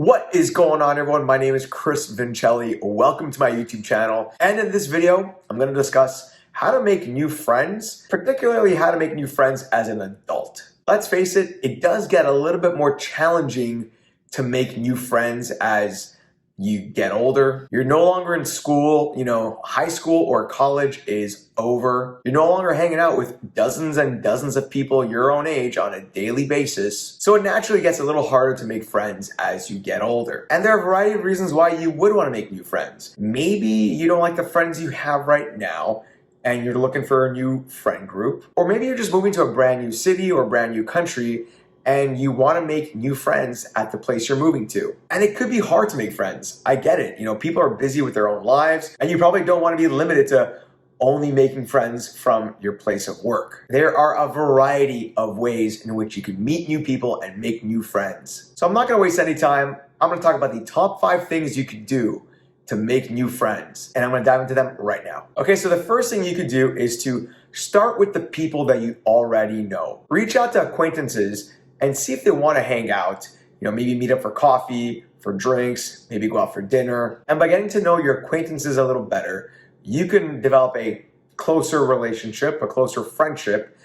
What is going on, everyone? My name is Chris Vincelli. Welcome to my YouTube channel. And in this video, I'm going to discuss how to make new friends, particularly how to make new friends as an adult. Let's face it, it does get a little bit more challenging to make new friends as you get older. You're no longer in school, high school or college is over. You're no longer hanging out with dozens and dozens of people your own age on a daily basis. So it naturally gets a little harder to make friends as you get older. And there are a variety of reasons why you would want to make new friends. Maybe you don't like the friends you have right now and you're looking for a new friend group. Or maybe you're just moving to a brand new city or a brand new country and you want to make new friends at the place you're moving to. And it could be hard to make friends. I get it. People are busy with their own lives, and you probably don't want to be limited to only making friends from your place of work. There are a variety of ways in which you can meet new people and make new friends. So I'm not going to waste any time. I'm going to talk about the top 5 things you could do to make new friends. And I'm going to dive into them right now. Okay, so the first thing you could do is to start with the people that you already know. Reach out to acquaintances and see if they want to hang out, maybe meet up for coffee, for drinks, maybe go out for dinner. And by getting to know your acquaintances a little better, you can develop a closer relationship, a closer friendship,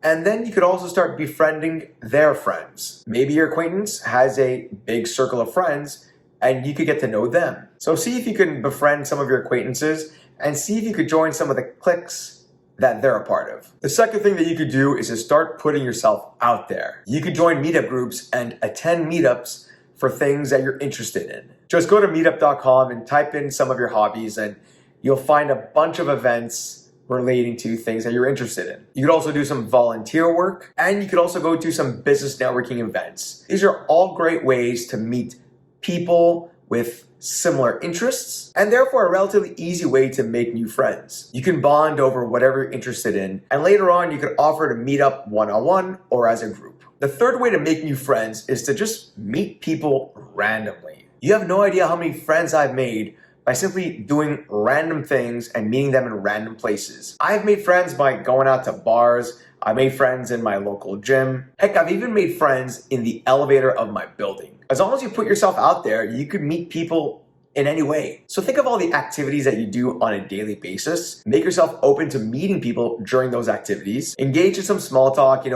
and then you could also start befriending their friends. Maybe your acquaintance has a big circle of friends and you could get to know them. So see if you can befriend some of your acquaintances and see if you could join some of the cliques that they're a part of. The second thing that you could do is to start putting yourself out there. You could join meetup groups and attend meetups for things that you're interested in. Just go to meetup.com and type in some of your hobbies and you'll find a bunch of events relating to things that you're interested in. You could also do some volunteer work and you could also go to some business networking events. These are all great ways to meet people with similar interests, and therefore a relatively easy way to make new friends. You can bond over whatever you're interested in, and later on you could offer to meet up one-on-one or as a group. The third way to make new friends is to just meet people randomly. You have no idea how many friends I've made by simply doing random things and meeting them in random places. I've made friends by going out to bars. I made friends in my local gym. Heck, I've even made friends in the elevator of my building. As long as you put yourself out there, you could meet people in any way. So think of all the activities that you do on a daily basis. Make yourself open to meeting people during those activities. Engage in some small talk,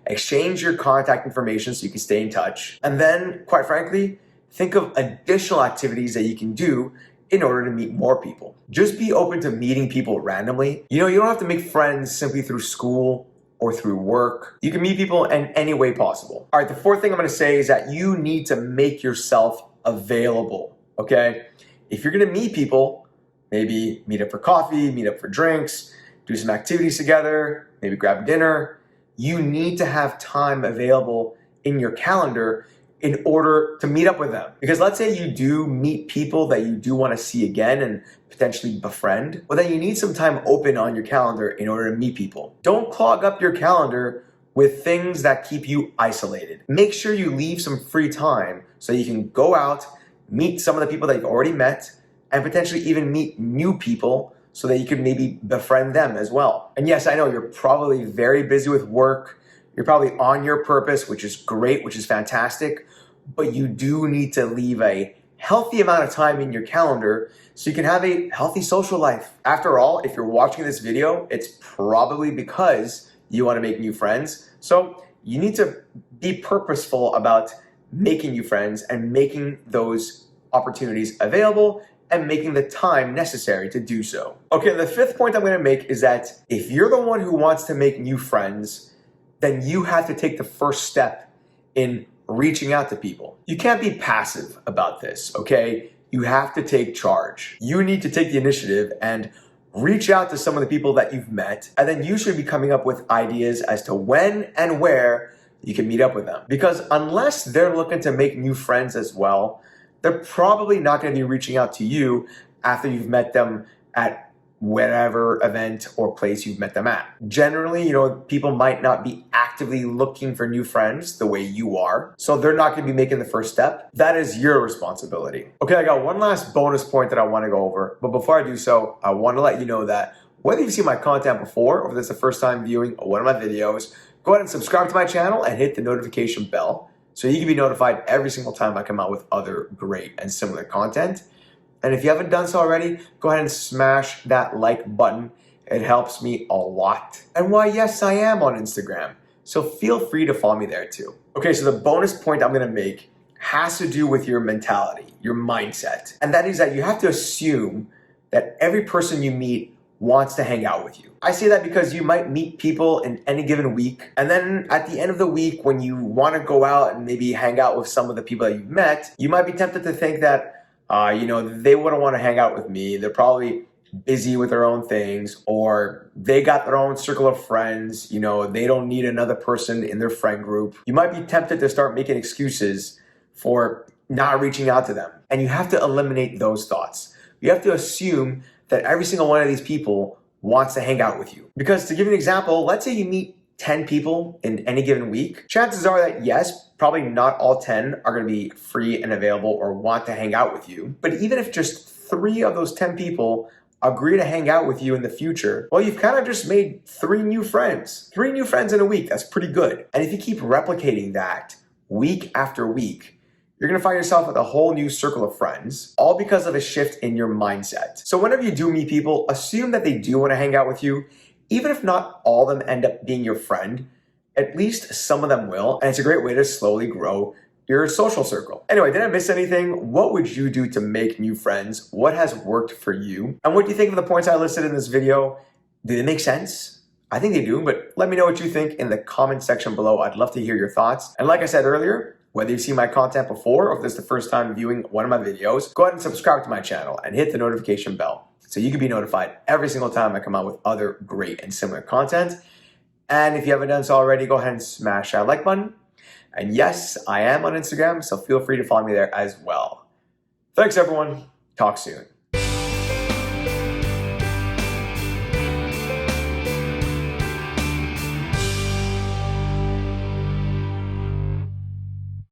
exchange your contact information so you can stay in touch. And then, quite frankly, think of additional activities that you can do in order to meet more people. Just be open to meeting people randomly. You don't have to make friends simply through school or through work. You can meet people in any way possible. All right, the fourth thing I'm gonna say is that you need to make yourself available, okay? If you're gonna meet people, maybe meet up for coffee, meet up for drinks, do some activities together, maybe grab dinner, you need to have time available in your calendar in order to meet up with them. Because let's say you do meet people that you do want to see again and potentially befriend, well then you need some time open on your calendar in order to meet people. Don't clog up your calendar with things that keep you isolated. Make sure you leave some free time so you can go out, meet some of the people that you've already met, and potentially even meet new people so that you can maybe befriend them as well. And yes, I know you're probably very busy with work. You're probably on your purpose, which is great, which is fantastic, but you do need to leave a healthy amount of time in your calendar so you can have a healthy social life. After all, if you're watching this video, it's probably because you want to make new friends. So you need to be purposeful about making new friends and making those opportunities available and making the time necessary to do so. Okay, the fifth point I'm going to make is that if you're the one who wants to make new friends, then you have to take the first step in reaching out to people. You can't be passive about this, okay? You have to take charge. You need to take the initiative and reach out to some of the people that you've met, and then you should be coming up with ideas as to when and where you can meet up with them. Because unless they're looking to make new friends as well, they're probably not going to be reaching out to you after you've met them at whatever event or place you've met them at. Generally, people might not be actively looking for new friends the way you are, so they're not going to be making the first step. That is your responsibility. Okay, I got one last bonus point that I want to go over, but before I do so, I want to let you know that whether you've seen my content before or if this is the first time viewing one of my videos, go ahead and subscribe to my channel and hit the notification bell so you can be notified every single time I come out with other great and similar content. And if you haven't done so already, go ahead and smash that like button. It helps me a lot. And why, yes, I am on Instagram, so feel free to follow me there too. Okay, so the bonus point I'm gonna make has to do with your mentality, your mindset. And that is that you have to assume that every person you meet wants to hang out with you. I say that because you might meet people in any given week, and then at the end of the week, when you want to go out and maybe hang out with some of the people that you've met, you might be tempted to think that, they wouldn't want to hang out with me. They're probably busy with their own things, or they got their own circle of friends. They don't need another person in their friend group. You might be tempted to start making excuses for not reaching out to them. And you have to eliminate those thoughts. You have to assume that every single one of these people wants to hang out with you. Because to give you an example, let's say you meet 10 people in any given week. Chances are that yes, probably not all 10 are gonna be free and available or want to hang out with you. But even if just 3 of those 10 people agree to hang out with you in the future, well, you've kind of just made 3 new friends. 3 new friends in a week, that's pretty good. And if you keep replicating that week after week, you're gonna find yourself with a whole new circle of friends, all because of a shift in your mindset. So whenever you do meet people, assume that they do wanna hang out with you. Even if not all of them end up being your friend, at least some of them will, and it's a great way to slowly grow your social circle. Anyway, did I miss anything? What would you do to make new friends? What has worked for you? And what do you think of the points I listed in this video? Do they make sense? I think they do, but let me know what you think in the comment section below. I'd love to hear your thoughts. And like I said earlier, whether you've seen my content before or if this is the first time viewing one of my videos, go ahead and subscribe to my channel and hit the notification bell so you can be notified every single time I come out with other great and similar content. And if you haven't done so already, go ahead and smash that like button. And yes, I am on Instagram, so feel free to follow me there as well. Thanks everyone. Talk soon.